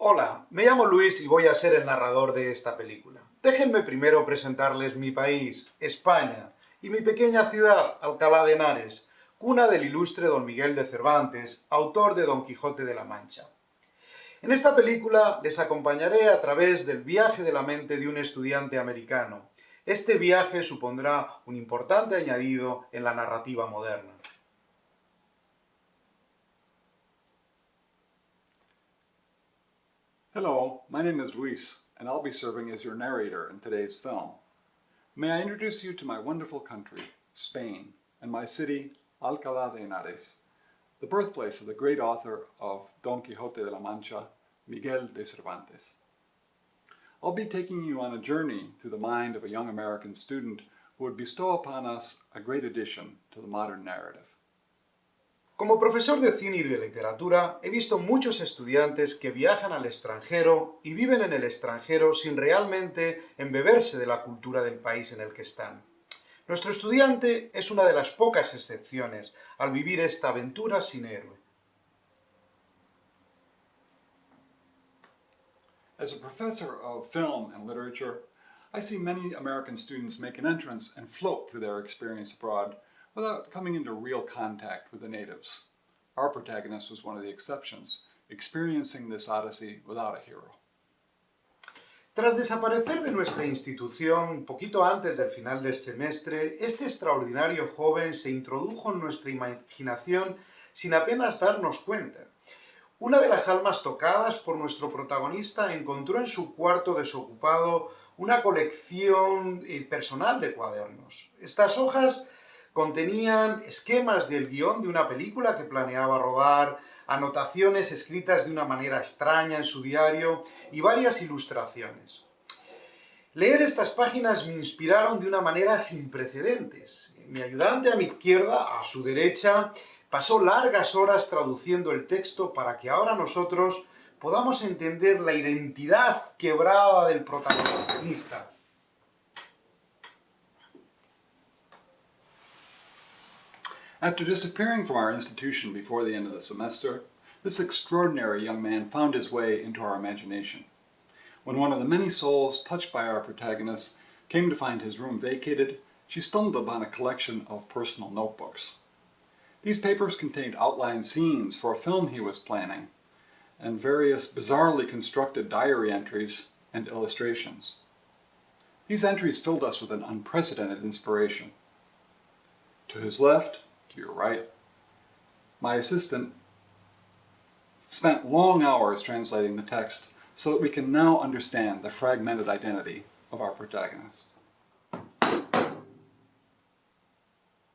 Hola, me llamo Luis y voy a ser el narrador de esta película. Déjenme primero presentarles mi país, España, y mi pequeña ciudad, Alcalá de Henares, cuna del ilustre don Miguel de Cervantes, autor de Don Quijote de la Mancha. En esta película les acompañaré a través del viaje de la mente de un estudiante americano. Este viaje supondrá un importante añadido en la narrativa moderna. Hello, my name is Luis, and I'll be serving as your narrator in today's film. May I introduce you to my wonderful country, Spain, and my city, Alcalá de Henares, the birthplace of the great author of Don Quixote de la Mancha, Miguel de Cervantes. I'll be taking you on a journey through the mind of a young American student who would bestow upon us a great addition to the modern narrative. Como profesor de cine y de literatura, he visto muchos estudiantes que viajan al extranjero y viven en el extranjero sin realmente embeberse de la cultura del país en el que están. Nuestro estudiante es una de las pocas excepciones al vivir esta aventura sin héroe. As a professor of film and literature, I see many American students make an entrance and float through their experience abroad without coming into real contact with the natives. Our protagonist was one of the exceptions, experiencing this odyssey without a hero. Tras desaparecer de nuestra institución un poquito antes del final del semestre, este extraordinario joven se introdujo en nuestra imaginación sin apenas darnos cuenta. Una de las almas tocadas por nuestro protagonista encontró en su cuarto desocupado una colección personal de cuadernos. Estas hojas contenían esquemas del guión de una película que planeaba rodar, anotaciones escritas de una manera extraña en su diario y varias ilustraciones. Leer estas páginas me inspiraron de una manera sin precedentes. Mi ayudante a mi izquierda, a su derecha, pasó largas horas traduciendo el texto para que ahora nosotros podamos entender la identidad quebrada del protagonista. After disappearing from our institution before the end of the semester, this extraordinary young man found his way into our imagination. When one of the many souls touched by our protagonist came to find his room vacated, she stumbled upon a collection of personal notebooks. These papers contained outlined scenes for a film he was planning, and various bizarrely constructed diary entries and illustrations. These entries filled us with an unprecedented inspiration. To his left, to your right, my assistant spent long hours translating the text so that we can now understand the fragmented identity of our protagonist.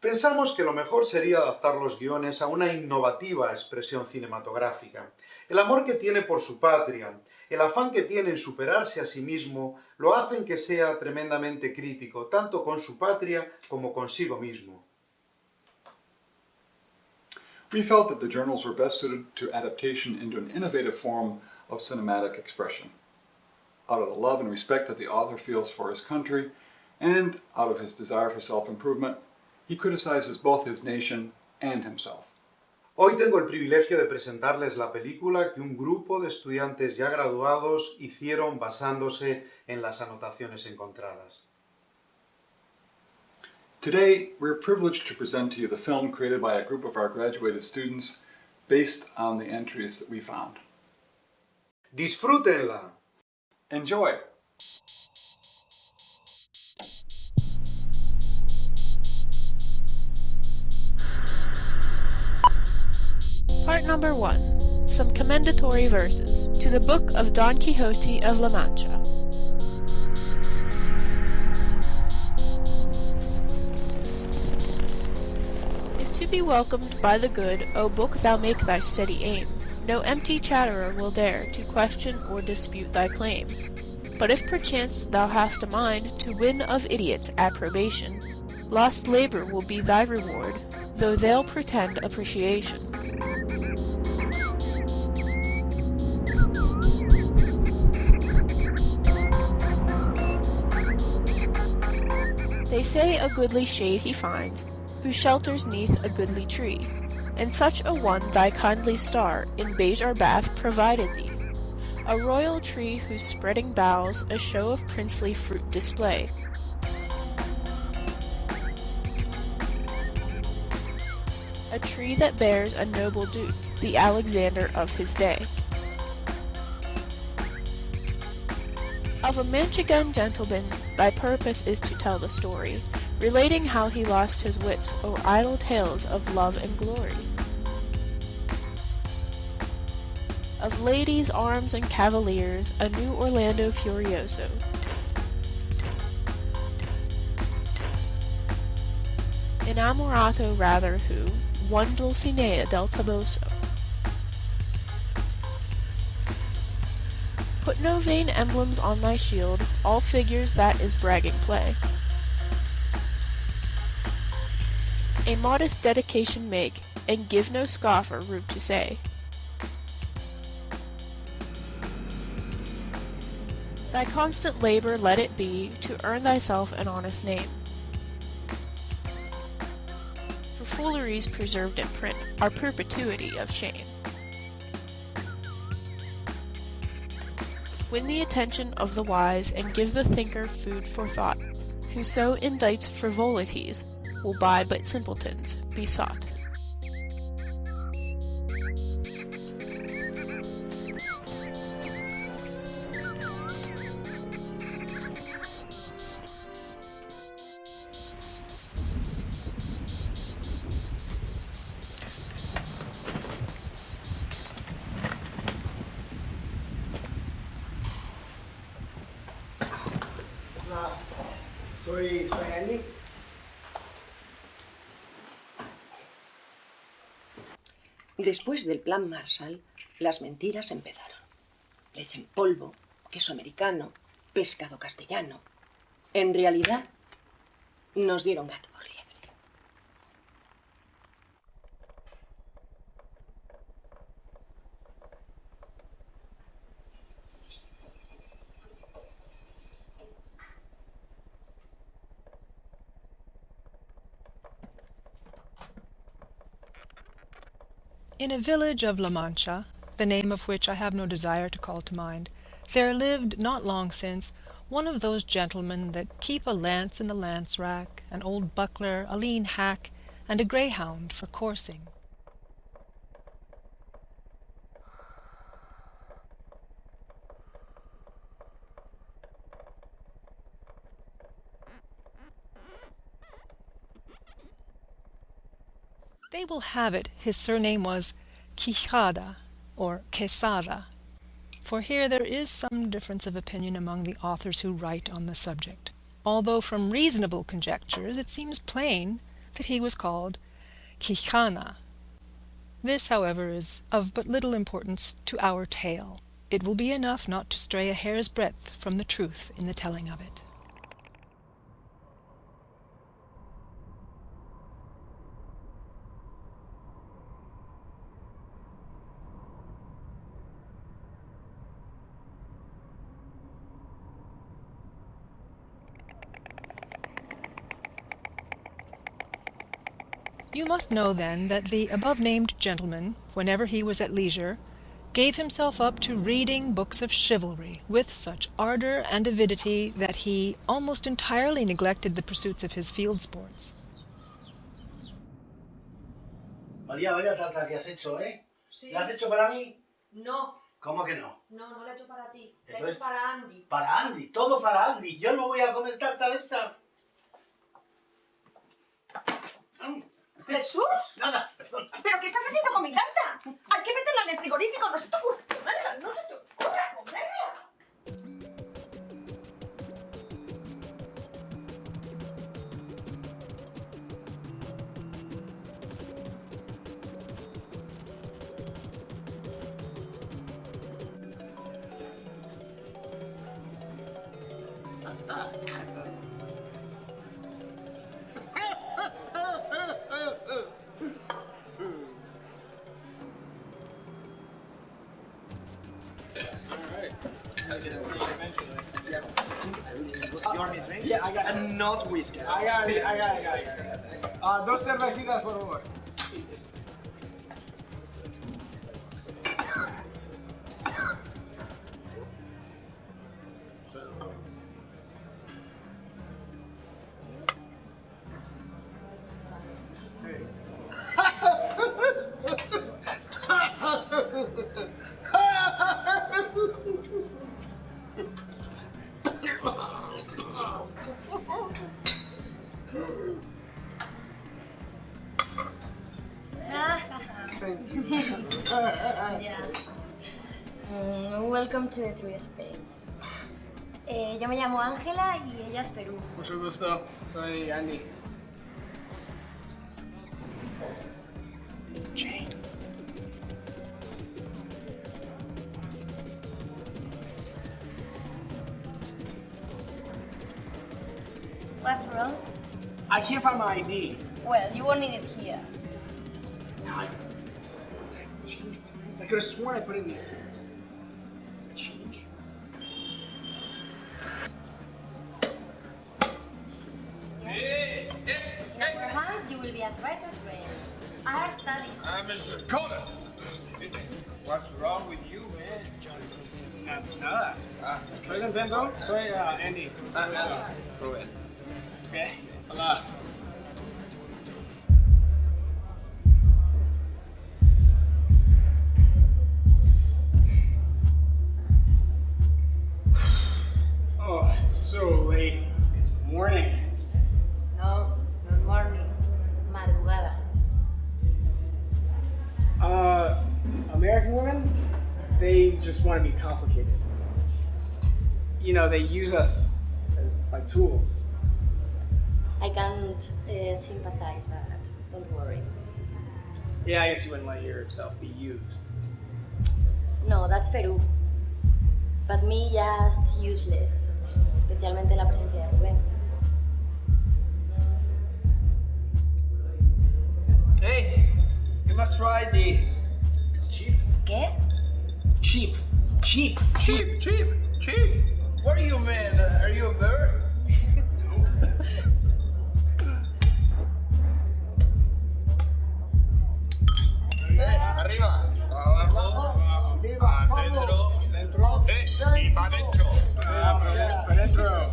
Pensamos que lo mejor sería adaptar los guiones a una innovativa expresión cinematográfica. El amor que tiene por su patria, el afán que tiene en superarse a sí mismo, lo hacen que sea tremendamente crítico, tanto con su patria como consigo mismo. We felt that the journals were best suited to adaptation into an innovative form of cinematic expression. Out of the love and respect that the author feels for his country, and out of his desire for self-improvement, he criticizes both his nation and himself. Hoy tengo el privilegio de presentarles la película que un grupo de estudiantes ya graduados hicieron basándose en las anotaciones encontradas. Today, we're privileged to present to you the film created by a group of our graduated students based on the entries that we found. ¡Disfrútenla! Enjoy! Part number 1. Some commendatory verses to the book of Don Quixote of La Mancha. To be welcomed by the good, O book, thou make thy steady aim. No empty chatterer will dare to question or dispute thy claim. But if perchance thou hast a mind to win of idiots approbation, lost labor will be thy reward, though they'll pretend appreciation. They say a goodly shade he finds, who shelters neath a goodly tree, and such a one thy kindly star in beige or bath provided thee. A royal tree whose spreading boughs a show of princely fruit display. A tree that bears a noble duke, the Alexander of his day. Of a Mancha gentleman, thy purpose is to tell the story, relating how he lost his wits o'er idle tales of love and glory. Of ladies, arms, and cavaliers, a new Orlando Furioso. Innamorato rather who, one Dulcinea del Toboso. Put no vain emblems on thy shield, all figures that is bragging play. A modest dedication make, and give no scoffer room to say. Thy constant labor let it be, to earn thyself an honest name. For fooleries preserved in print are perpetuity of shame. Win the attention of the wise, and give the thinker food for thought. Whoso indites frivolities, will by but simpletons be sought. Soy Andy. Después del plan Marshall, las mentiras empezaron. Leche en polvo, queso americano, pescado castellano. En realidad, nos dieron gato por liebre. In a village of La Mancha, the name of which I have no desire to call to mind, there lived, not long since, one of those gentlemen that keep a lance in the lance rack, an old buckler, a lean hack, and a greyhound for coursing. They will have it his surname was Quixada, or Quesada, for here there is some difference of opinion among the authors who write on the subject, although from reasonable conjectures it seems plain that he was called Quixana. This, however, is of but little importance to our tale. It will be enough not to stray a hair's breadth from the truth in the telling of it. You must know, then, that the above-named gentleman, whenever he was at leisure, gave himself up to reading books of chivalry with such ardour and avidity that he almost entirely neglected the pursuits of his field sports. María, vaya tarta que has hecho, ¿eh? Sí. ¿La has hecho para mí? No. ¿Cómo que no? No, no la he hecho para ti. La he Entonces, hecho para Andy. Para Andy, todo para Andy. Yo no voy a comer tarta de esta. ¡Jesús! Nada, perdón. ¿Pero qué estás haciendo con mi tarta? Hay que meterla en el frigorífico. No se te ocurre comerla. No se te ocurre comerla. You want me a drink? Yeah, I got And not whiskey. I got it. Dos cervecitas, por favor. Ya. Welcome to the True Space. Yo me llamo Ángela y ella es Perú. Mucho gusto. Soy Andy. Jane. What's wrong? I can't find my ID. Well, you won't need it here. I changed my pants. I could have sworn I put it in these pants. Change. In our hands, you will be as bright as rain. I have studies. Mr. Conan! What's wrong with you, man? Nada. Soy contento. Soy Andy. Rubén. Okay. Hola. Oh, it's so late. It's morning. No, not morning. Madrugada. American women, they just want to be complicated. You know, they use us as like tools. I can't sympathize, but don't worry. Yeah, I guess you wouldn't let yourself be used. No, that's Perú. But me just useless. Especialmente la presencia de Rubén. Hey, you must try this. It's cheap. ¿Qué? Cheap. Cheap. Cheap, cheap, cheap. What are you, man? Are you a bird? Arriba, abajo, adentro, Centro. y para adentro. Para adentro.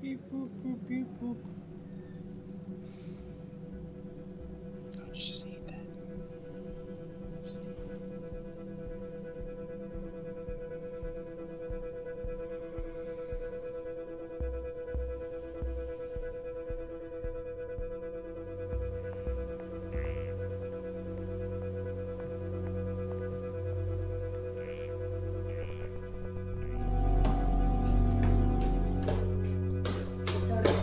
Beep boop boop beep boop. Don't you just eat that? Just eat it. It's alright.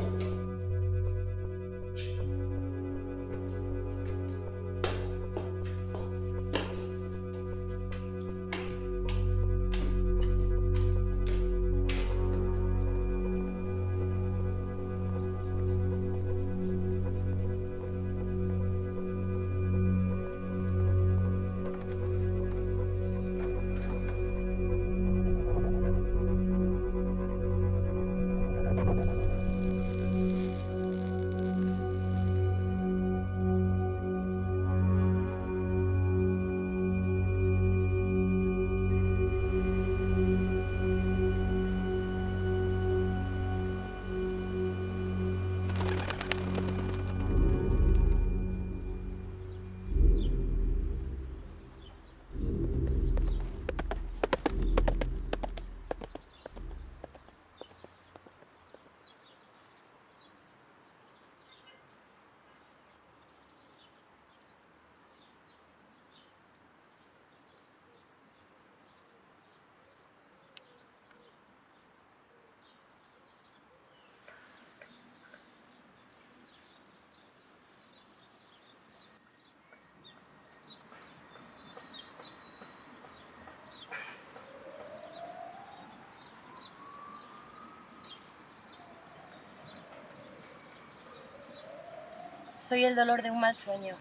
Soy el dolor de un mal sueño.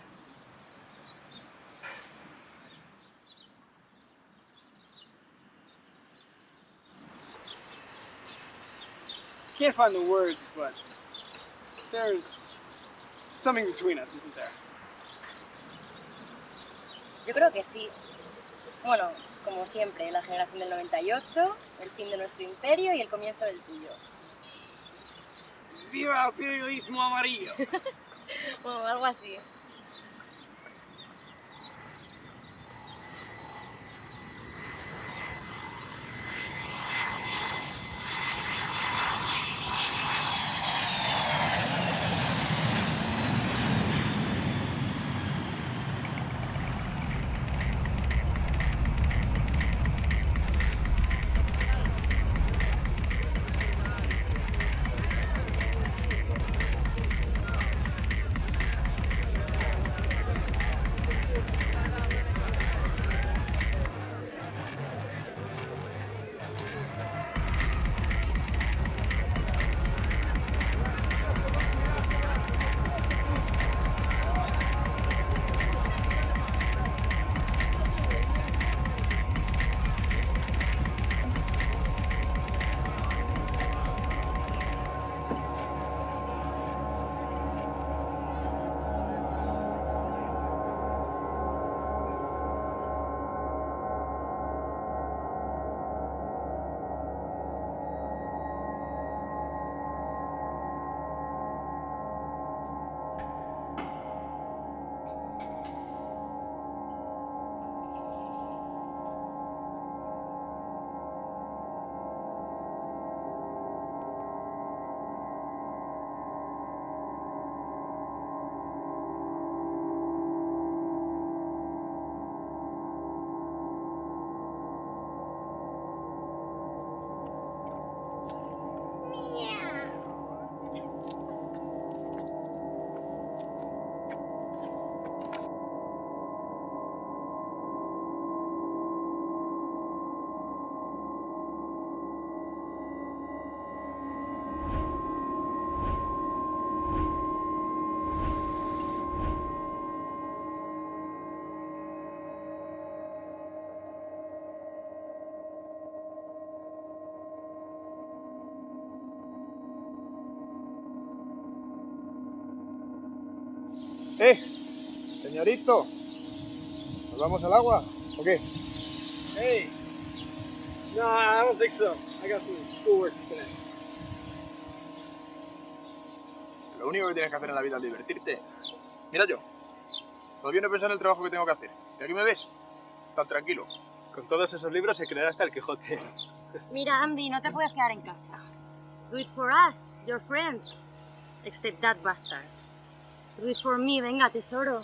Can't find the words, but there's something between us, isn't there? Yo creo que sí. Bueno, como siempre, la generación del 98, el fin de nuestro imperio y el comienzo del tuyo. ¡Viva el periodismo amarillo! Bueno, algo así. Señorito, ¿nos vamos al agua o qué? Hey, no, I don't think so. I got some schoolwork to finish. Lo único que tienes que hacer en la vida es divertirte. Mira yo, todavía no he pensado en el trabajo que tengo que hacer. ¿Y aquí me ves? Tan tranquilo. Con todos esos libros se creará hasta el Quijote. Mira, Andy, no te puedes quedar en casa. Do it for us, your friends. Except that bastard. Do it for me, venga, tesoro.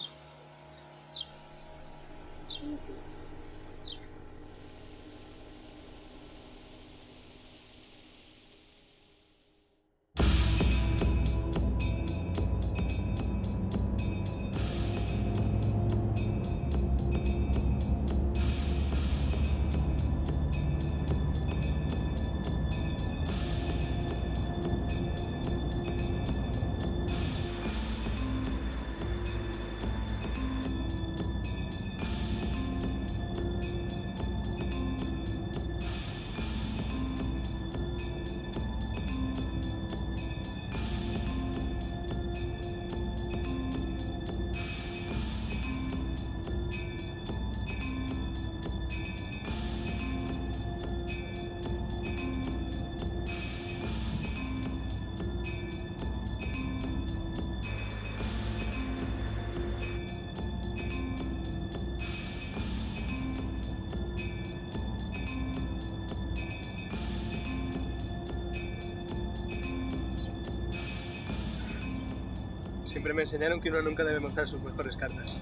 Siempre me enseñaron que uno nunca debe mostrar sus mejores cartas.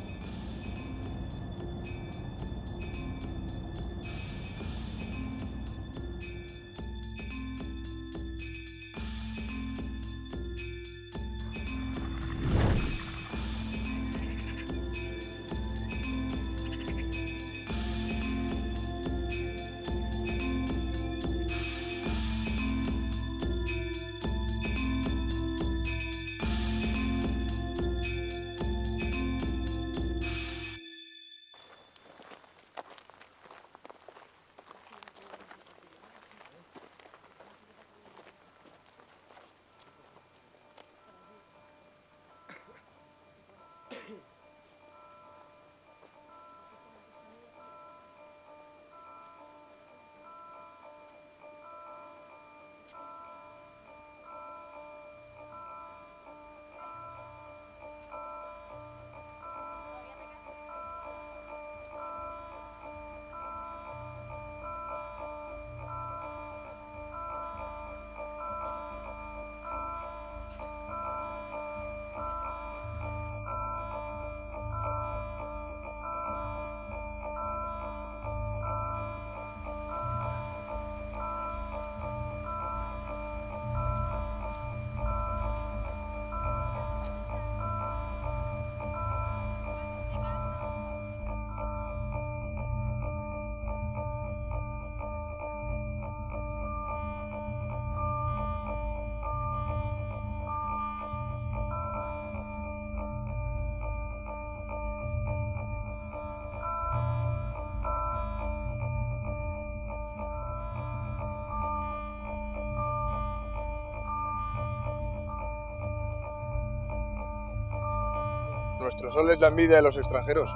nuestro sol es la envidia de los extranjeros.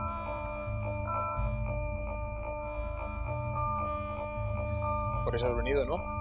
Por eso has venido, ¿no?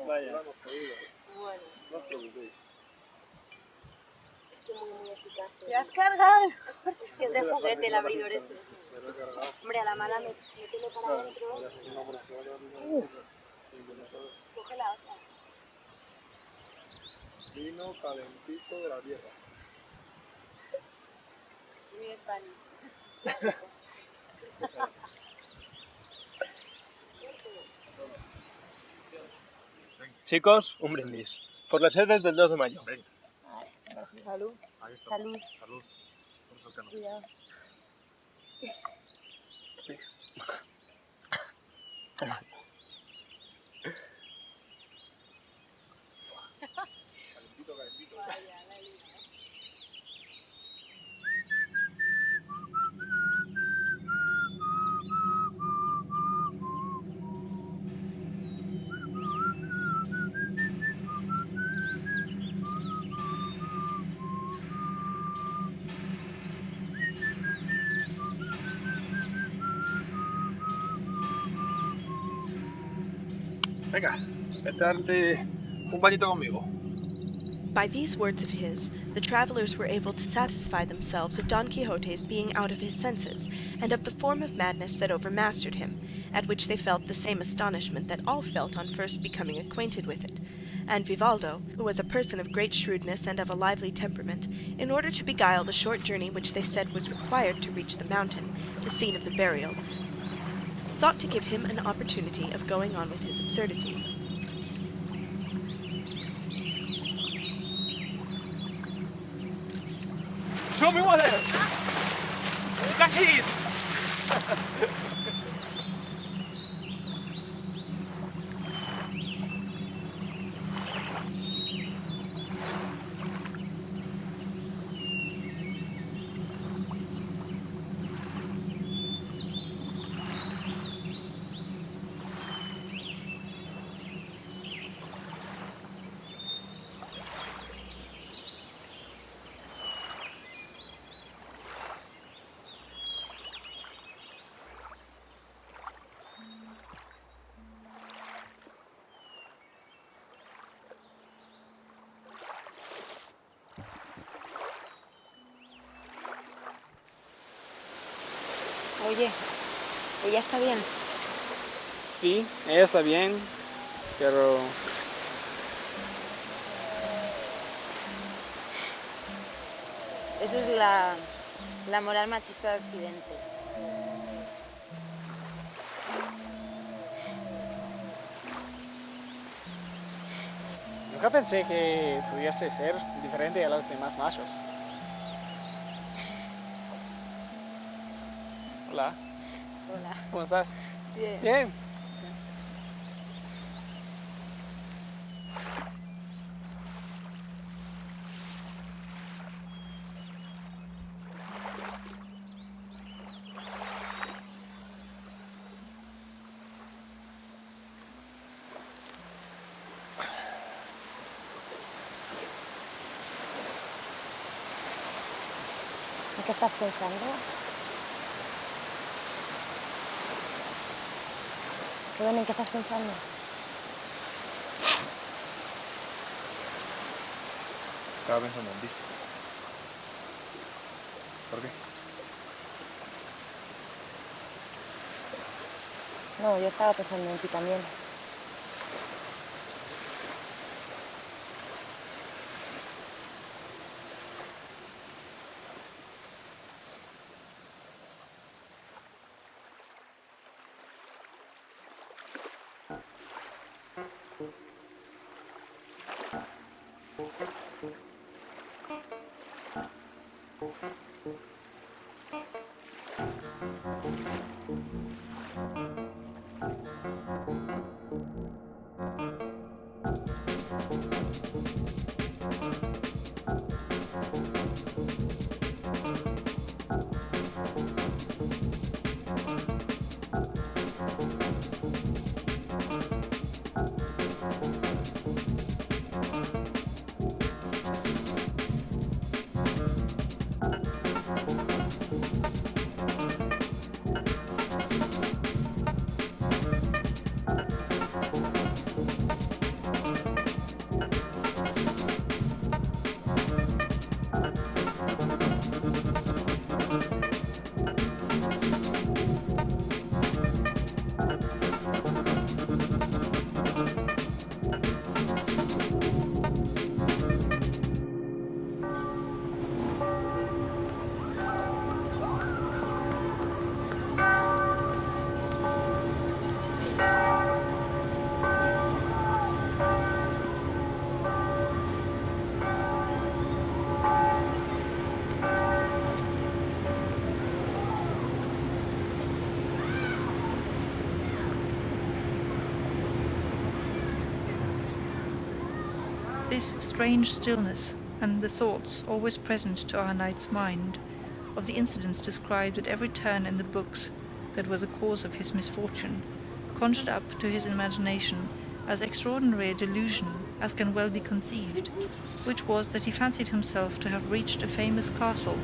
Vaya. Bueno, No os preocupéis. estoy muy eficaz. ¿Te has cargado el coche? Que es de juguete el abridor ese. Hombre, a la mala mételo para adentro. Coge la otra. Vino calentito de la tierra. Muy Spanish. Chicos, un brindis. Por las heces del 2 de mayo. Salud. Salud. Salud. Cuidado. Calentito, calentito. Vaya, la he liado. Venga, vete a darte un bañito conmigo. By these words of his, the travelers were able to satisfy themselves of Don Quixote's being out of his senses, and of the form of madness that overmastered him, at which they felt the same astonishment that all felt on first becoming acquainted with it. And Vivaldo, who was a person of great shrewdness and of a lively temperament, in order to beguile the short journey which they said was required to reach the mountain, the scene of the burial, sought to give him an opportunity of going on with his absurdities. ¡Show me water! ¡Casi! Oye, ella está bien. Sí, ella está bien, pero... Eso es la moral machista de Occidente. Nunca pensé que pudiese ser diferente a los demás machos. Hola. Hola. ¿Cómo estás? Bien. Bien. ¿En qué estás pensando? Rubén, ¿en qué estás pensando? Estaba pensando en ti. ¿Por qué? No, yo estaba pensando en ti también. This strange stillness, and the thoughts always present to our knight's mind, of the incidents described at every turn in the books that were the cause of his misfortune, conjured up to his imagination as extraordinary a delusion as can well be conceived, which was that he fancied himself to have reached a famous castle.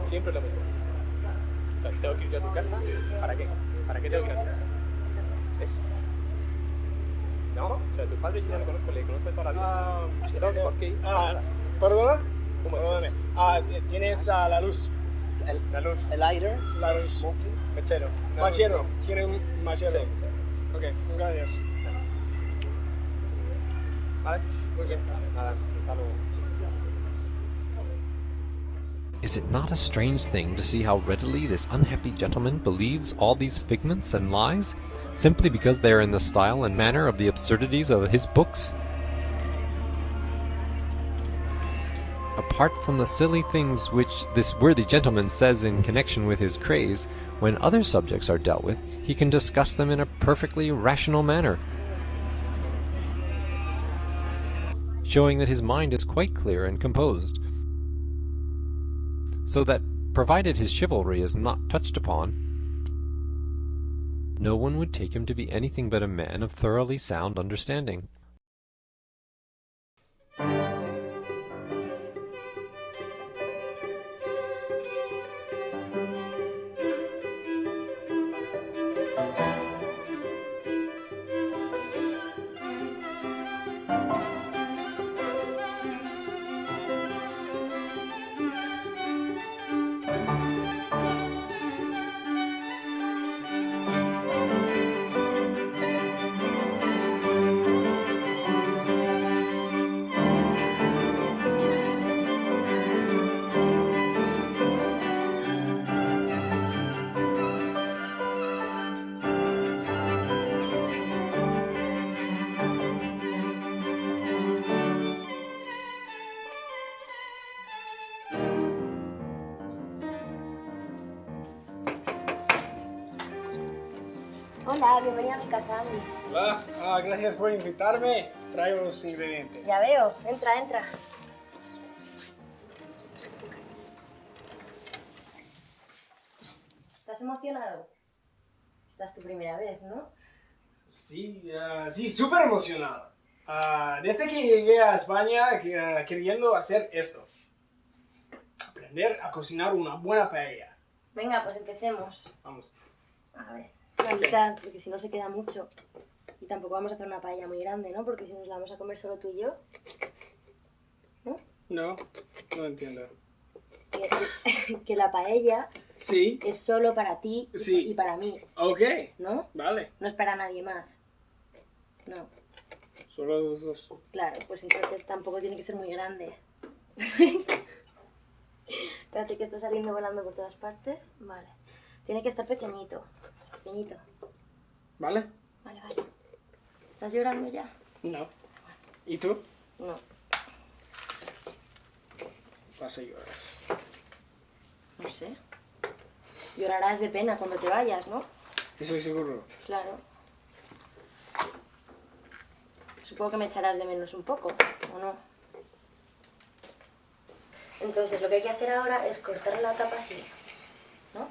Siempre lo mismo. Tengo que ir yo a tu casa. ¿Para qué? ¿Para qué tengo que ir a tu casa? Eso. No, o sea, tu padre yo ya lo conozco, le conozco de toda la vida. ¿Por qué? ¿Perdona? Perdóname. Tienes la luz. La luz. El aire. La luz. Mechero. Machero. Tiene un machero. Sí, mechero. Ok, gracias. ¿Vale? Muy bien. Nada, hasta luego. Is it not a strange thing to see how readily this unhappy gentleman believes all these figments and lies, simply because they are in the style and manner of the absurdities of his books? Apart from the silly things which this worthy gentleman says in connection with his craze, when other subjects are dealt with, he can discuss them in a perfectly rational manner, showing that his mind is quite clear and composed, so that, provided his chivalry is not touched upon, no one would take him to be anything but a man of thoroughly sound understanding. Hola, bienvenida a mi casa, Andy. Hola, gracias por invitarme. Traigo los ingredientes. Ya veo, entra, entra. ¿Estás emocionado? Esta es tu primera vez, ¿no? Sí, sí, súper emocionado. Desde que llegué a España queriendo hacer esto. Aprender a cocinar una buena paella. Venga, pues empecemos. Vamos. A ver, la mitad, porque si no se queda mucho. Y tampoco vamos a hacer una paella muy grande, ¿no? Porque si nos la vamos a comer solo tú y yo. ¿No? No, no entiendo. Que la paella Sí. es solo para ti Sí. y para mí, Ok. ¿no? Vale. No es para nadie más. No. Solo los dos. Claro, pues entonces tampoco tiene que ser muy grande. Espérate que está saliendo volando por todas partes. Vale. Tiene que estar pequeñito. Es pequeñito. ¿Vale? Vale, vale. ¿Estás llorando ya? No. ¿Y tú? No. Vas a llorar. No sé. Llorarás de pena cuando te vayas, ¿no? Estoy seguro. Claro. Supongo que me echarás de menos un poco, ¿o no? Entonces lo que hay que hacer ahora es cortar la tapa así, ¿no?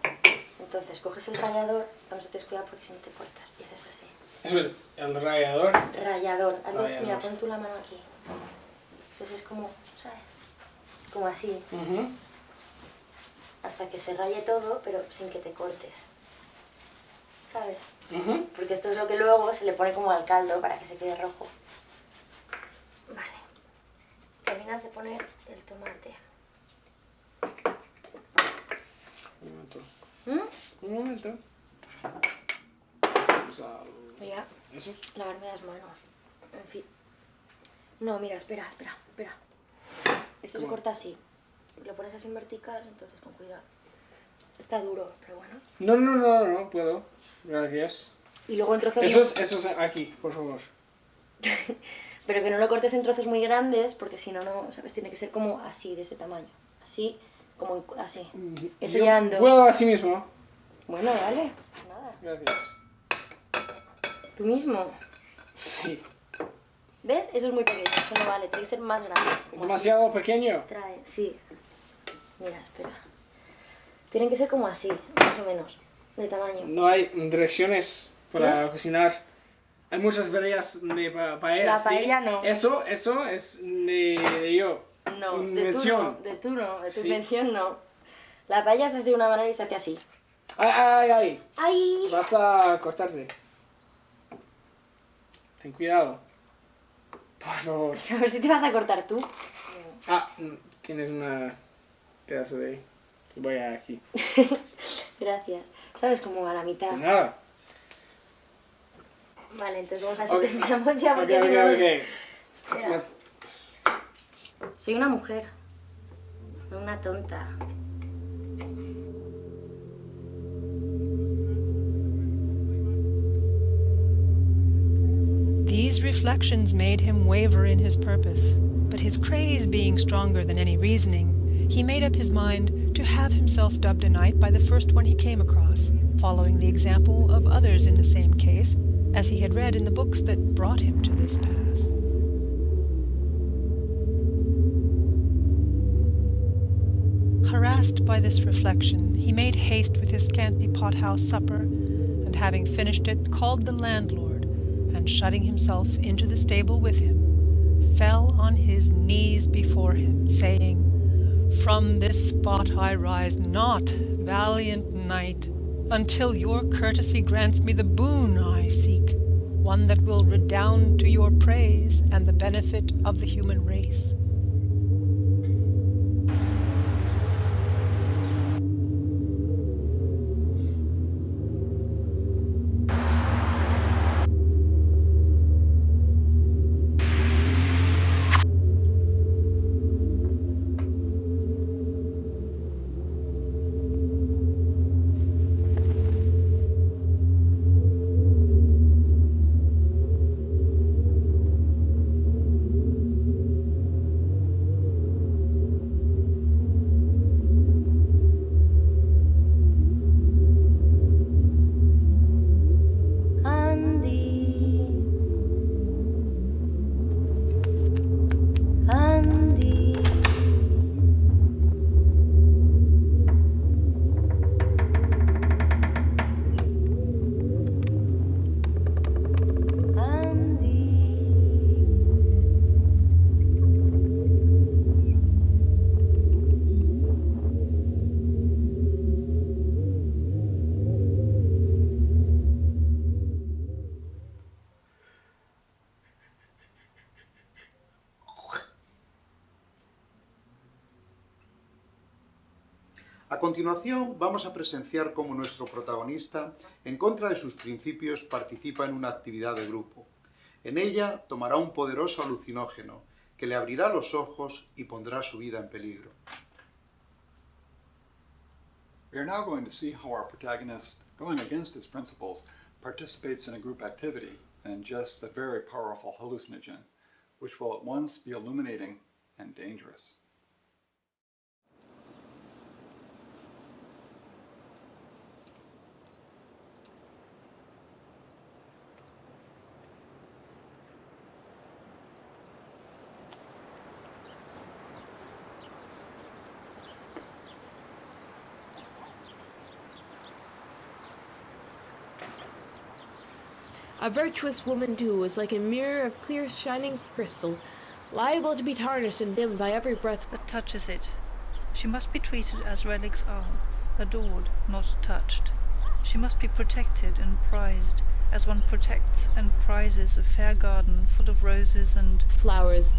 Entonces coges el rallador, vamos a tener cuidado porque si no te cortas, y haces así. Eso es el rallador. Rallador. Rallador. Mira, pon tú la mano aquí. Entonces es como, ¿sabes? Como así. Hasta que se raye todo, pero sin que te cortes. ¿Sabes? Porque esto es lo que luego se le pone como al caldo para que se quede rojo. Vale. Terminas de poner el tomate. Un momento. ¿Mm? Un momento. Vamos a... Mira, ¿Eso? lavarme las manos. En fin. No, mira, espera. Esto se corta así. Lo pones así en vertical, entonces con cuidado. Está duro, pero bueno. No puedo. Gracias. Y luego en trozos... Eso es aquí, por favor. Pero que no lo cortes en trozos muy grandes, porque si no, no, ¿sabes? Tiene que ser como así, de este tamaño. Así, como así. Eso Yo ya en dos. puedo así mismo. Bueno, vale. Nada. Gracias. ¿Tú mismo? Sí. ¿Ves? Eso es muy pequeño, eso no vale. Tiene que ser más grande. ¿Demasiado pequeño? Trae, sí. Mira, espera. Tienen que ser como así, más o menos, de tamaño. No hay direcciones para cocinar. Hay muchas variedades de paella. La paella no. Eso es de yo. No, de Invención. tu Sí. invención no. La paella se hace de una manera y se hace así. ¡Ay! ¡Ay! Vas a cortarte. Ten cuidado. Por favor. A ver si te vas a cortar tú. Tienes un pedazo de... Voy aquí. Gracias. ¿Sabes? Como a la mitad. De nada. Vale, entonces vamos a ver si terminamos ya porque si no... Ok. Espera. Soy una mujer. No una tonta. These reflections made him waver in his purpose, but his craze being stronger than any reasoning, he made up his mind to have himself dubbed a knight by the first one he came across, following the example of others in the same case, as he had read in the books that brought him to this pass. Harassed by this reflection, he made haste with his scanty pothouse supper, and having finished it, called the landlord, and shutting himself into the stable with him, fell on his knees before him, saying, "From this spot I rise not, valiant knight, until your courtesy grants me the boon I seek, one that will redound to your praise and the benefit of the human race." A continuación vamos a presenciar cómo nuestro protagonista, en contra de sus principios, participa en una actividad de grupo. En ella tomará un poderoso alucinógeno que le abrirá los ojos y pondrá su vida en peligro. We are now going to see how our protagonist, going against his principles, participates in a group activity and ingests a very powerful hallucinogen, which will at once be illuminating and dangerous. A virtuous woman, too, is like a mirror of clear shining crystal, liable to be tarnished and dimmed by every breath that touches it. She must be treated as relics are, adored, not touched. She must be protected and prized, as one protects and prizes a fair garden full of roses and flowers.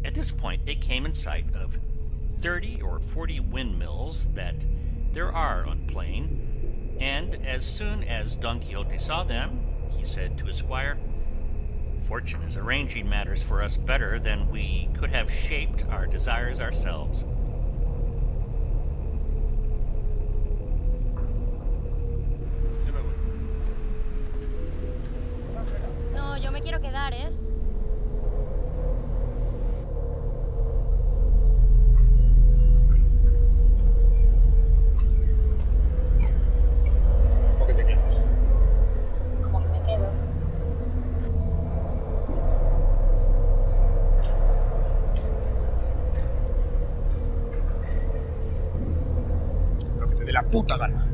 At this point, they came in sight of 30 or 40 windmills that there are on plain, and as soon as Don Quixote saw them, he said to his squire, "Fortune is arranging matters for us better than we could have shaped our desires ourselves." No, yo me quiero quedar, ¿eh? ¿Cómo que te quedas? Como que me quedo. Lo que te dé la puta gana.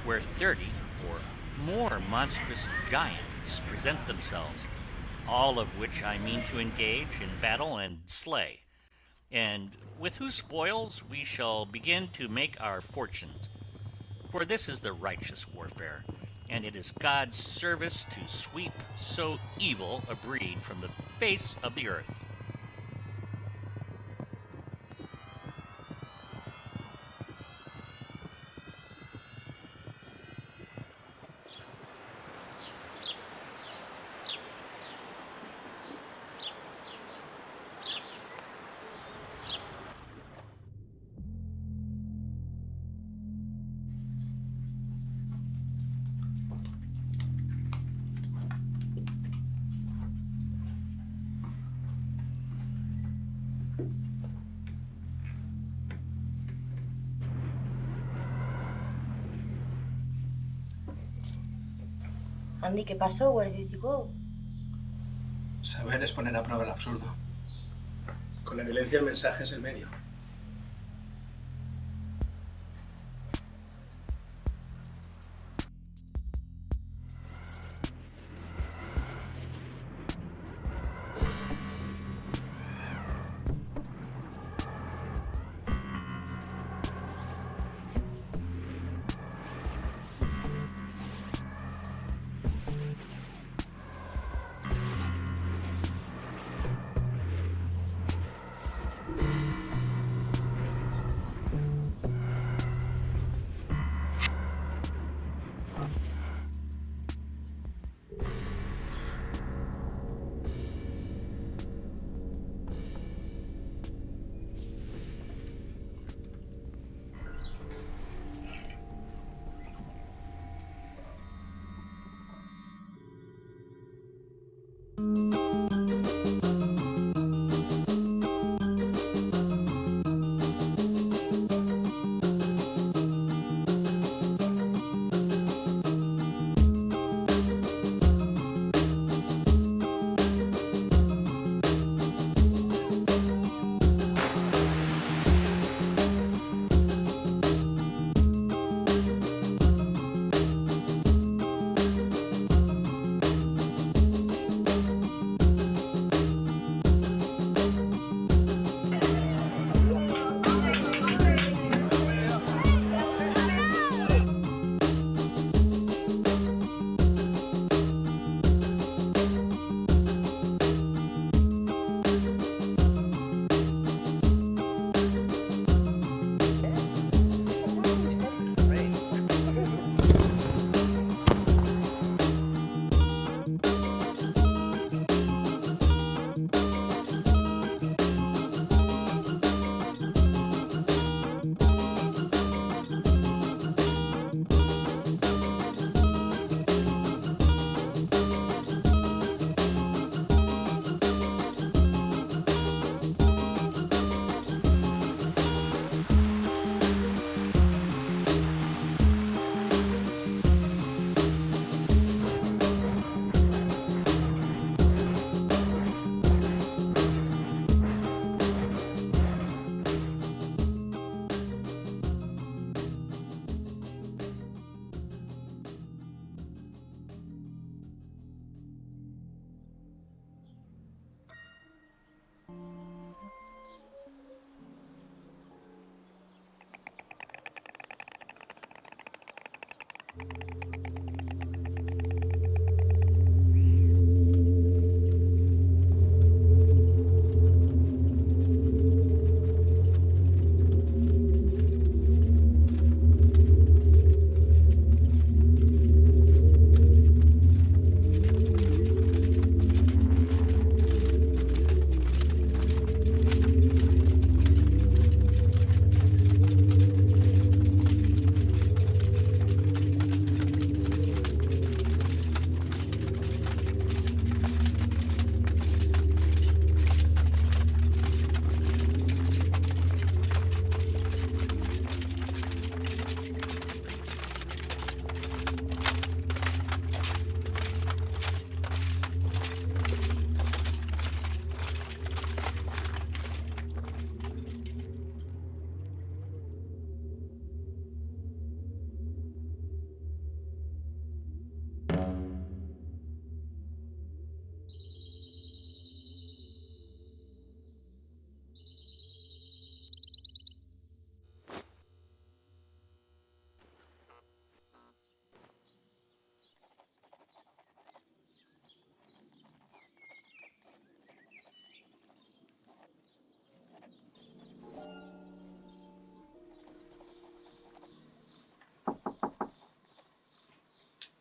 Where 30 or more monstrous giants present themselves, all of which I mean to engage in battle and slay, and with whose spoils we shall begin to make our fortunes. For this is the righteous warfare, and it is God's service to sweep so evil a breed from the face of the earth. Andy, ¿qué pasó? Where did you go? Saber es poner a prueba el absurdo. Con la violencia el mensaje es el medio.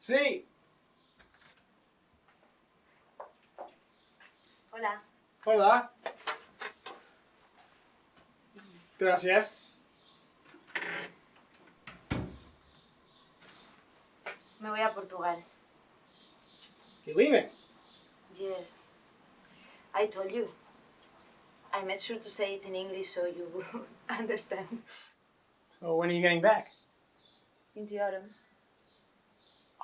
Sí. Hola. Hola. Gracias. Me voy a Portugal. You leaving? Yes. I told you. I made sure to say it in English so you will understand. So when are you getting back? In the autumn.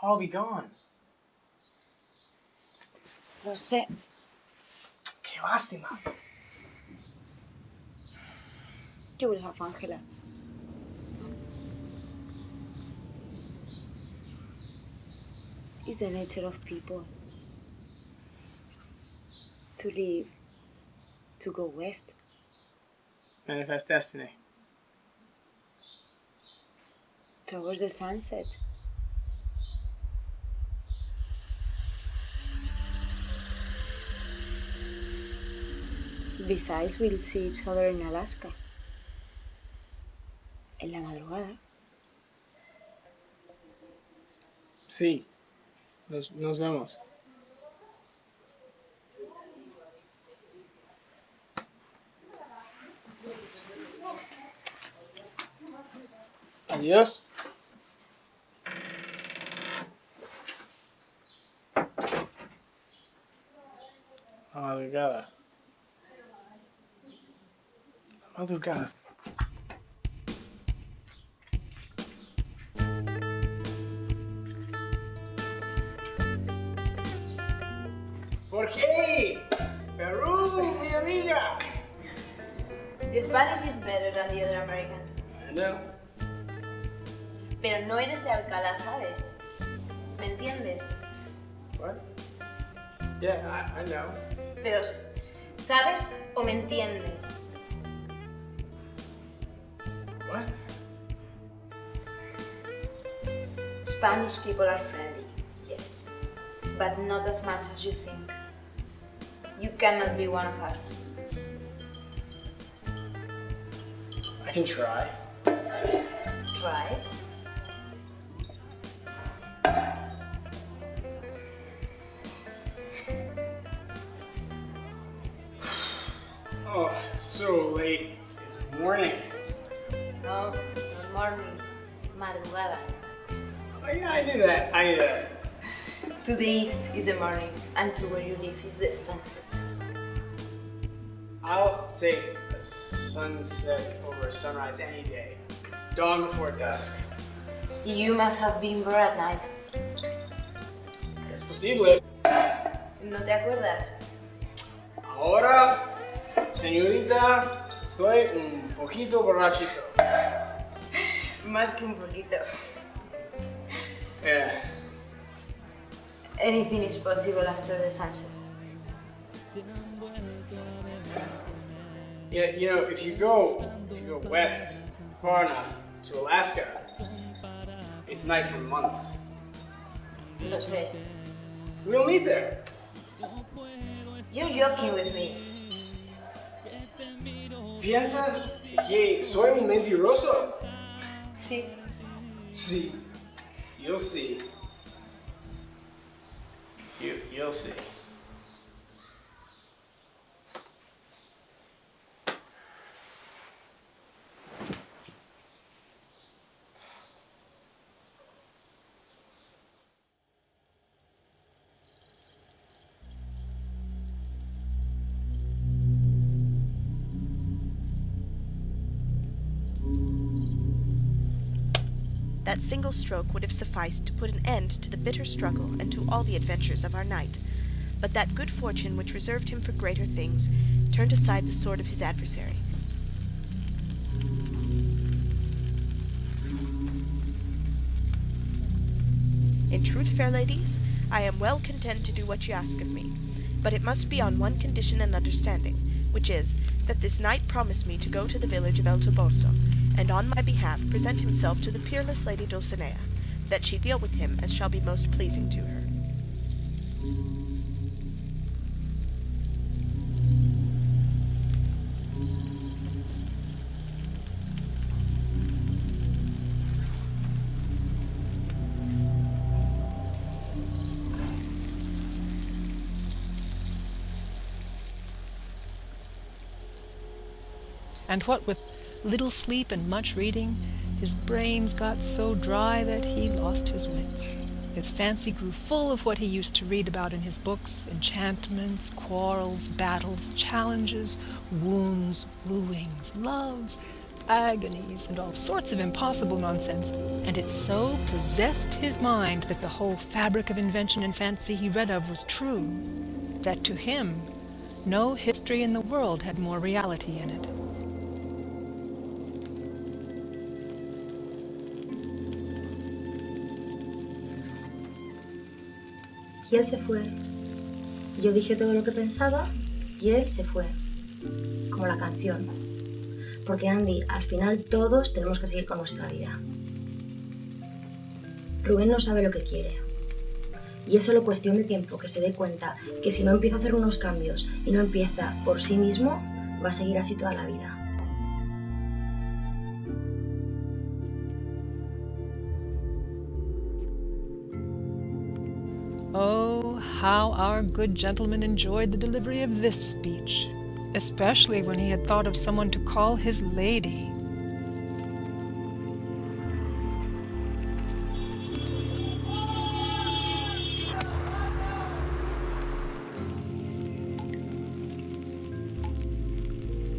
I'll be gone. Lo sé. Qué lástima. You will have Angela. It's the nature of people. To leave. To go west. Manifest destiny. Towards the sunset. Besides, we'll see each other in Alaska. En la madrugada. Sí. Nos vemos. Adiós. Madrugada. Madrugada. ¿Por qué? Perú, mi amiga. Your Spanish is better than the other Americans. I know. Pero no eres de Alcalá, ¿sabes? ¿Me entiendes? What? Yeah, I know. Pero, ¿sabes o me entiendes? What? Spanish people are friendly, yes. But not as much as you think. You cannot be one of us. I can try. Try. Oh, it's so late. It's morning. No, not morning. Madrugada. Oh, yeah, I knew that. I knew that. To the east is the morning, and to where you live is the sunset. I'll take a sunset over a sunrise any day. Dawn before dusk. You must have been there at night. Es posible. ¿No te acuerdas? Ahora, señorita, estoy un poquito borrachito. Más que un poquito. Yeah. Anything is possible after the sunset. Yeah, you know, if you go west far enough to Alaska, it's night for months. Lo sé. We'll meet there. You're joking with me. ¿Piensas que soy un mentiroso? Sí. Sí. You'll see. You'll see. That single stroke would have sufficed to put an end to the bitter struggle and to all the adventures of our knight. But that good fortune which reserved him for greater things turned aside the sword of his adversary. In truth, fair ladies, I am well content to do what ye ask of me, but it must be on one condition and understanding, which is, that this knight promise me to go to the village of El Toboso, and on my behalf present himself to the peerless lady Dulcinea, that she deal with him as shall be most pleasing to her. and what with little sleep and much reading, his brains got so dry that he lost his wits. His fancy grew full of what he used to read about in his books, enchantments, quarrels, battles, challenges, wounds, wooings, loves, agonies, and all sorts of impossible nonsense, and it so possessed his mind that the whole fabric of invention and fancy he read of was true, that to him no history in the world had more reality in it. Y él se fue. Yo dije todo lo que pensaba y él se fue. Como la canción. Porque Andy, al final todos tenemos que seguir con nuestra vida. Rubén no sabe lo que quiere. Y es solo cuestión de tiempo que se dé cuenta que si no empieza a hacer unos cambios y no empieza por sí mismo, va a seguir así toda la vida. Oh, how our good gentleman enjoyed the delivery of this speech, especially when he had thought of someone to call his lady.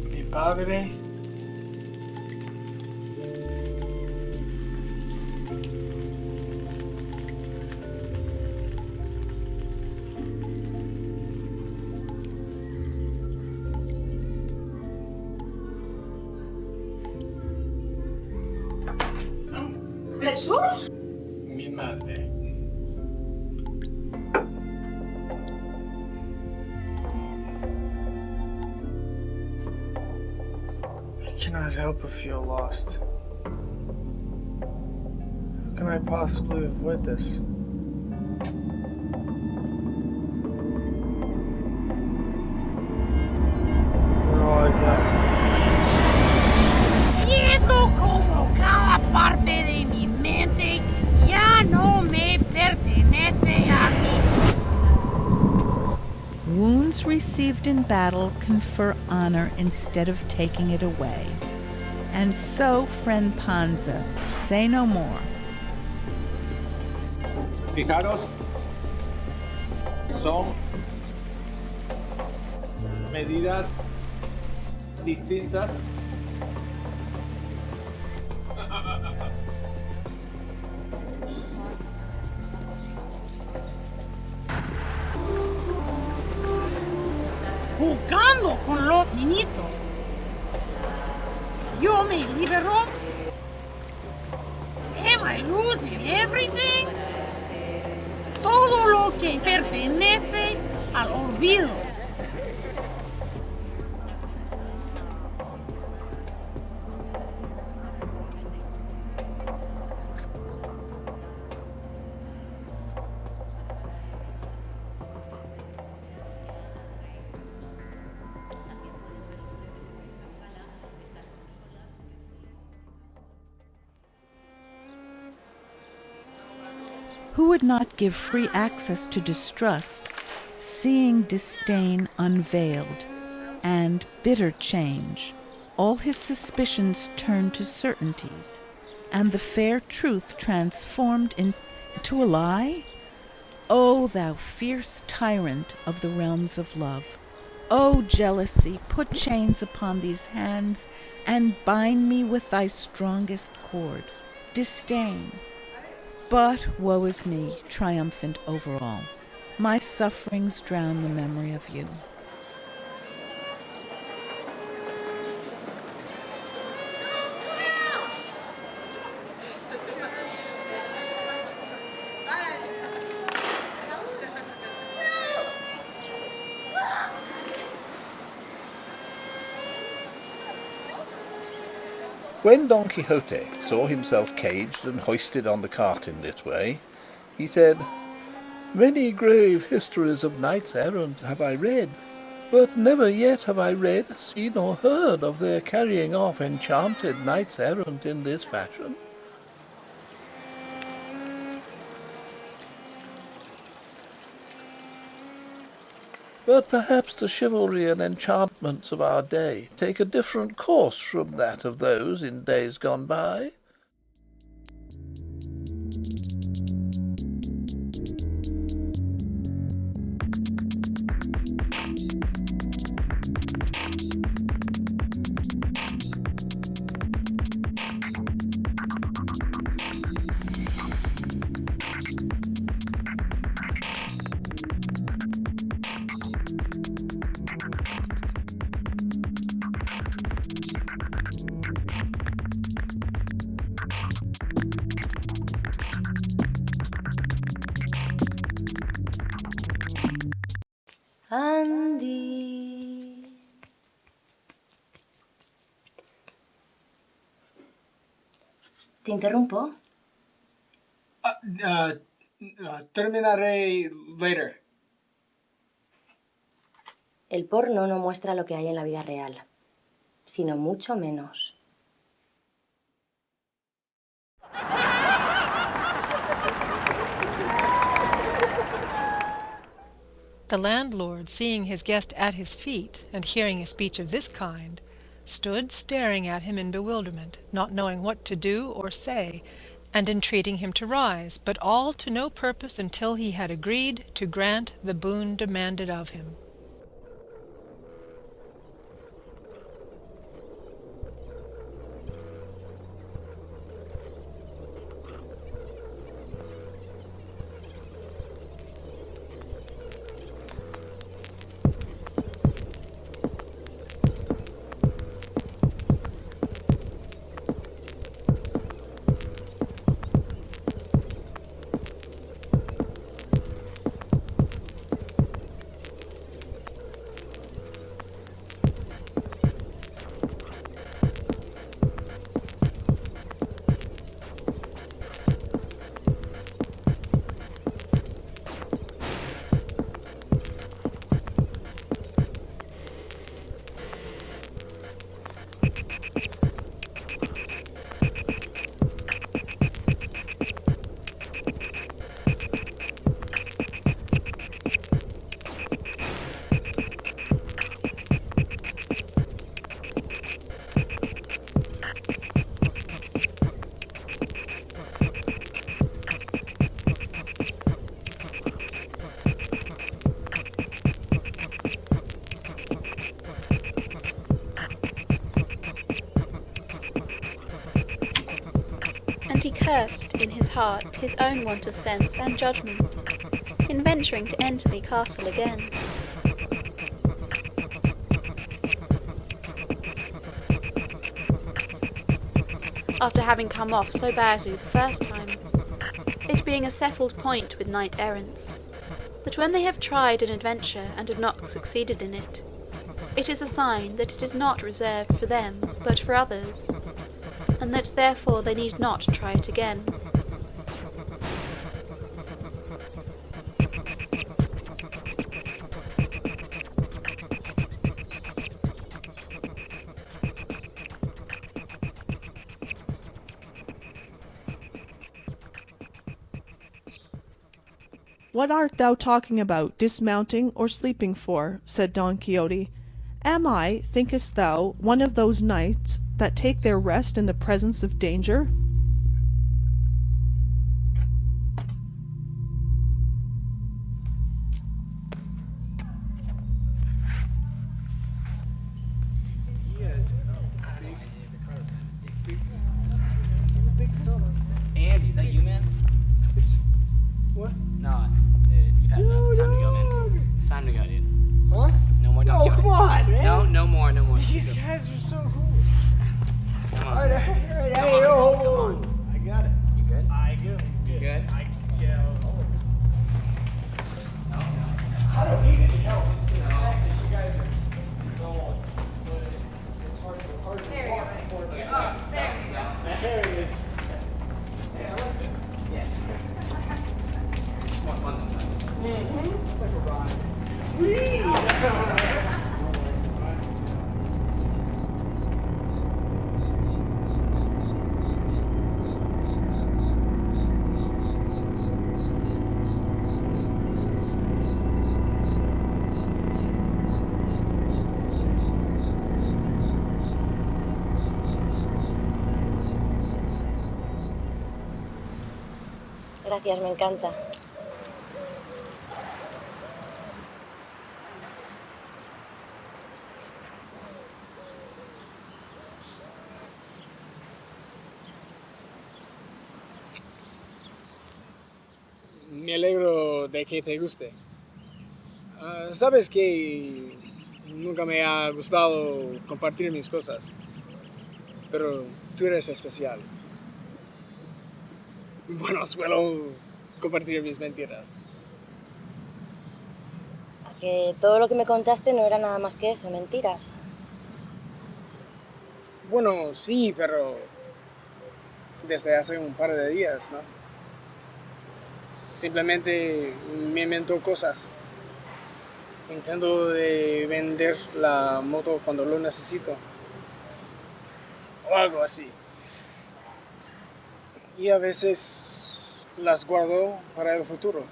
Mi padre. ¿Jesús? Mi madre. I cannot help but feel lost. How can I possibly avoid this? You're all I got. Siento como cada parte de mi mente ya no me pertenece a mí. Wounds received in battle confer honor instead of taking it away. And so, friend Panza, say no more. Fijaros, son medidas distintas. Jugando con lo finito. Yo me libero. Am I losing everything? Todo lo que pertenece al olvido. Who would not give free access to distrust, seeing disdain unveiled, and bitter change, all his suspicions turned to certainties, and the fair truth transformed into a lie? O thou fierce tyrant of the realms of love! O jealousy, put chains upon these hands, and bind me with thy strongest cord. Disdain. But woe is me, triumphant over all. My sufferings drown the memory of you. When Don Quixote saw himself caged and hoisted on the cart in this way, he said, "Many grave histories of knights errant have I read, but never yet have I read, seen, or heard of their carrying off enchanted knights errant in this fashion." But perhaps the chivalry and enchantments of our day take a different course from that of those in days gone by. Andy. ¿Te interrumpo? Terminaré later. El porno no muestra lo que hay en la vida real, sino mucho menos. The landlord, seeing his guest at his feet, and hearing a speech of this kind, stood staring at him in bewilderment, not knowing what to do or say, and entreating him to rise, but all to no purpose until he had agreed to grant the boon demanded of him. And he cursed in his heart his own want of sense and judgment, in venturing to enter the castle again. After having come off so badly the first time, it being a settled point with knight-errants, that when they have tried an adventure and have not succeeded in it, it is a sign that it is not reserved for them but for others, and that therefore they need not try it again. "What art thou talking about, dismounting or sleeping for?" said Don Quixote. "Am I, thinkest thou, one of those knights that take their rest in the presence of danger?" Angie, is that you, man? What? No, you've had enough. It's time to go, man. It's time to go, dude. Huh? No more Don Quixote. Come on, man. No more. These guys are so cool. Come on. All right, Come hey, on. come on. I got it. You good? I do. You good? I don't need any help. It's the fact that you guys are so it's hard to There we go. walk. There we go. There it is. Hey, I like this. Yes. It's more fun this time. It's like a ride. Whee! Gracias, me encanta. Me alegro de que te guste. Sabes que nunca me ha gustado compartir mis cosas, pero tú eres especial. Bueno, suelo compartir mis mentiras. Que todo lo que me contaste no era nada más que eso, mentiras. Bueno, sí, pero desde hace un par de días, ¿no? Simplemente me invento cosas. Intento de vender la moto cuando lo necesito. O algo así. Y a veces las guardo para el futuro.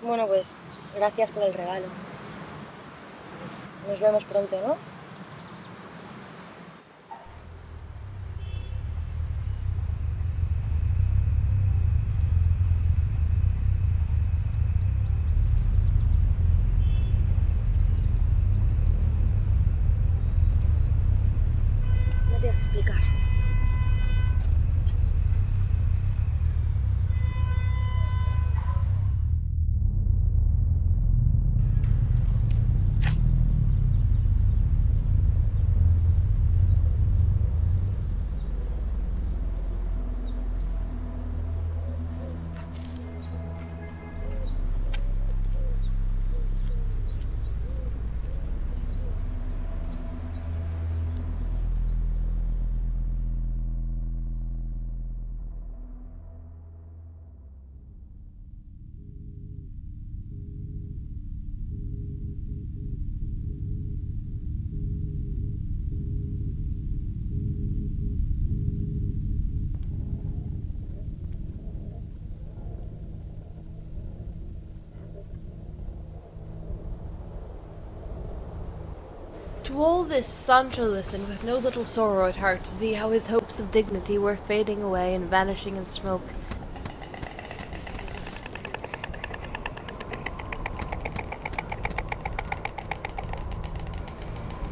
Bueno, pues gracias por el regalo. Nos vemos pronto, ¿no? Me tienes que explicar. To all this Sancho listened with no little sorrow at heart to see how his hopes of dignity were fading away and vanishing in smoke.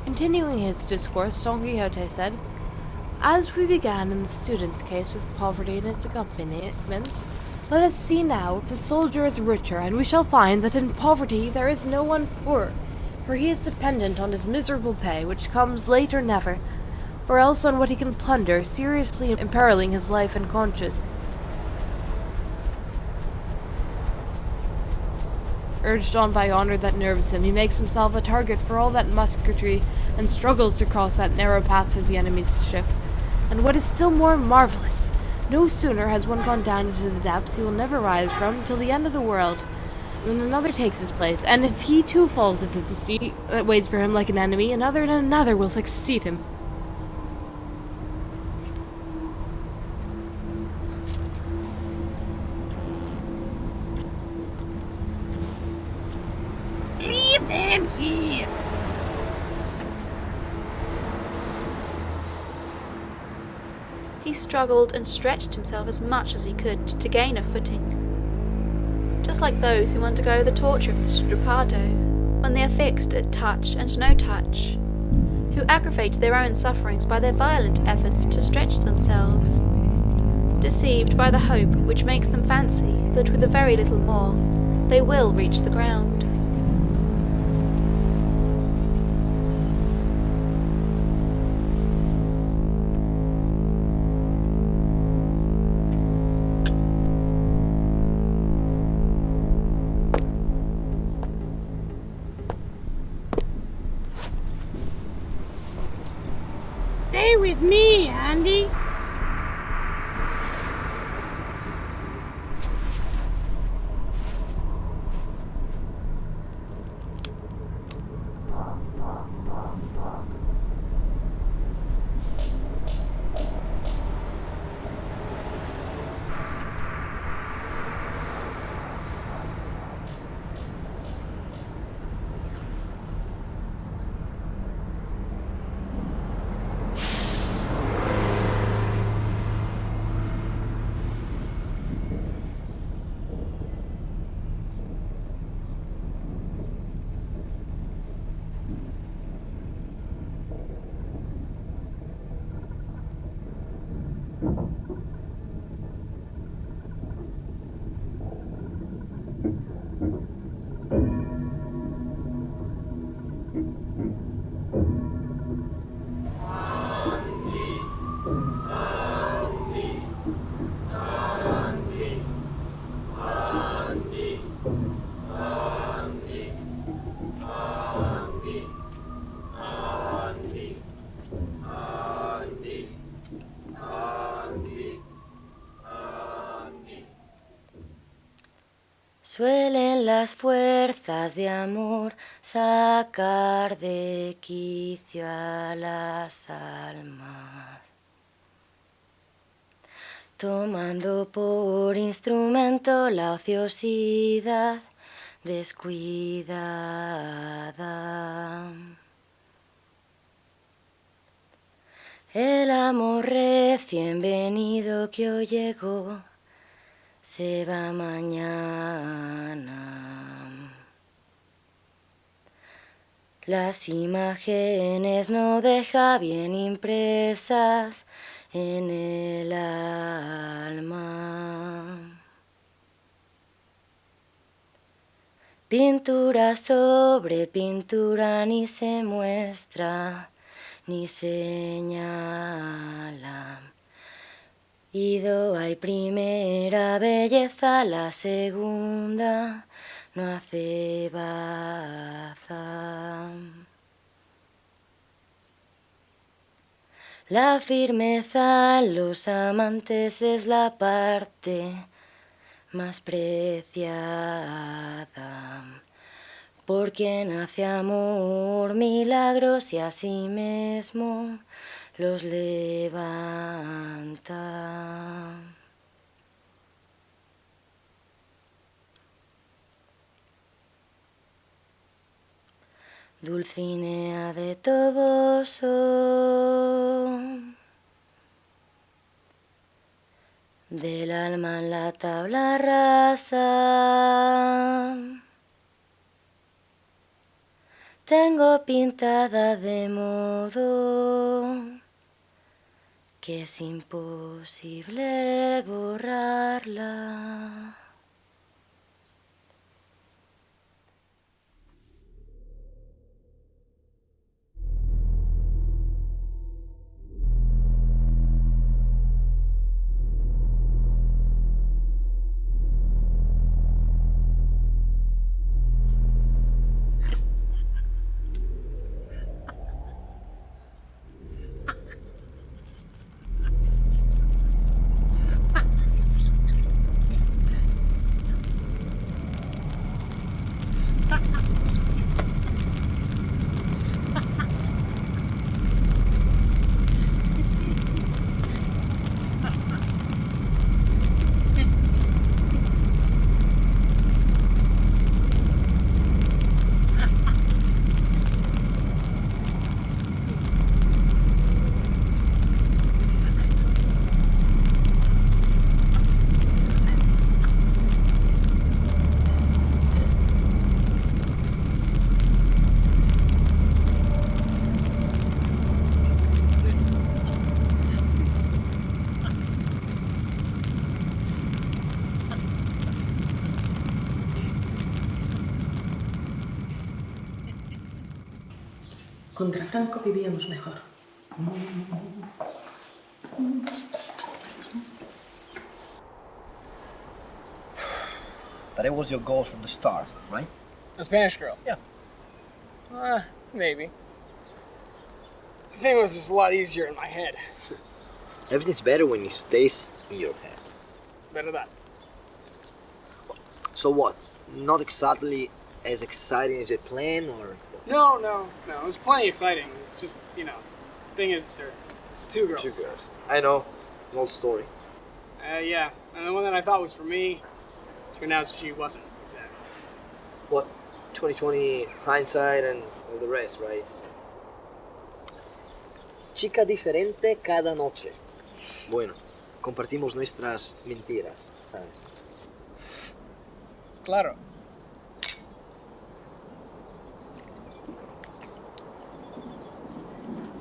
Continuing his discourse, Don Quixote said, "As we began in the student's case with poverty and its accompaniments, let us see now if the soldier is richer, and we shall find that in poverty there is no one poor, for he is dependent on his miserable pay, which comes late or never, or else on what he can plunder, seriously imperiling his life and conscience. Urged on by honor that nerves him, he makes himself a target for all that musketry and struggles to cross that narrow path to the enemy's ship. And what is still more marvelous, no sooner has one gone down into the depths he will never rise from till the end of the world, when another takes his place, and if he too falls into the sea that waits for him like an enemy, another and another will succeed him." Leave him here! He struggled and stretched himself as much as he could to gain a footing. Just like those who undergo the torture of the strupado, when they are fixed at touch and no touch, who aggravate their own sufferings by their violent efforts to stretch themselves, deceived by the hope which makes them fancy that with a very little more they will reach the ground. Stay with me, Andy. Suelen las fuerzas de amor sacar de quicio a las almas, tomando por instrumento la ociosidad descuidada. El amor recién venido que hoy llegó se va mañana. Las imágenes no deja bien impresas en el alma. Pintura sobre pintura ni se muestra ni señala. Ido hay primera belleza, la segunda no hace baza. La firmeza en los amantes es la parte más preciada, por quien hace amor milagros y a sí mismo los levanta. Dulcinea de Toboso, del alma en la tabla rasa, tengo pintada de modo que es imposible borrarla. Contra Franco vivíamos mejor. But it was your goal from the start, right? A Spanish girl? Yeah. Maybe. The thing was just a lot easier in my head. Everything's better when it stays in your head. Better that. So what? Not exactly as exciting as you planned, or? No. It was plenty exciting. It's just, the thing is, there are two girls. Two girls. I know. An old story. Yeah. And the one that I thought was for me, turned out she wasn't, exactly. What? 2020 hindsight and all the rest, right? Chica diferente cada noche. Bueno, compartimos nuestras mentiras, ¿sabes? Claro.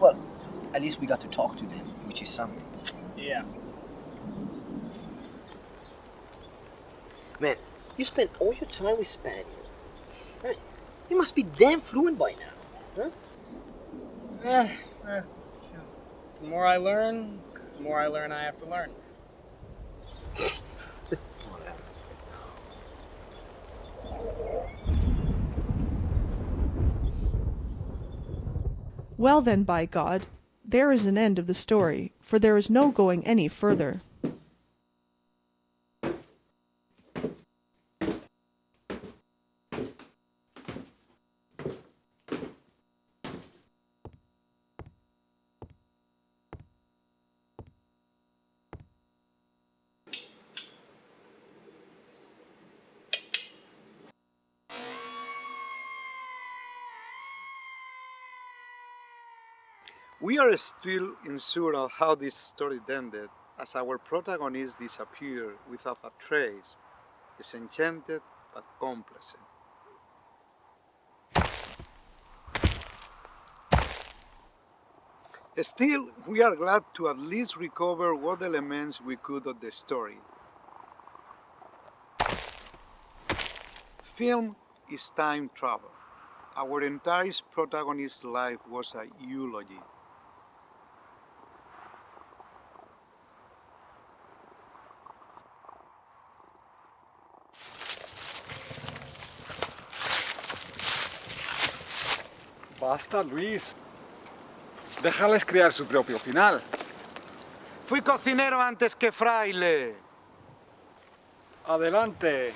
Well, at least we got to talk to them, which is something. Yeah. Man, you spend all your time with Spaniards. Man, you must be damn fluent by now, huh? The more I learn, the more I learn I have to learn. Well then, by God, there is an end of the story, for there is no going any further. We are still unsure of how this story ended, as our protagonist disappeared without a trace, disenchanted but complacent. Still, we are glad to at least recover what elements we could of the story. Film is time travel. Our entire protagonist's life was a eulogy. Basta, Luis. Déjales crear su propio final. Fui cocinero antes que fraile. Adelante.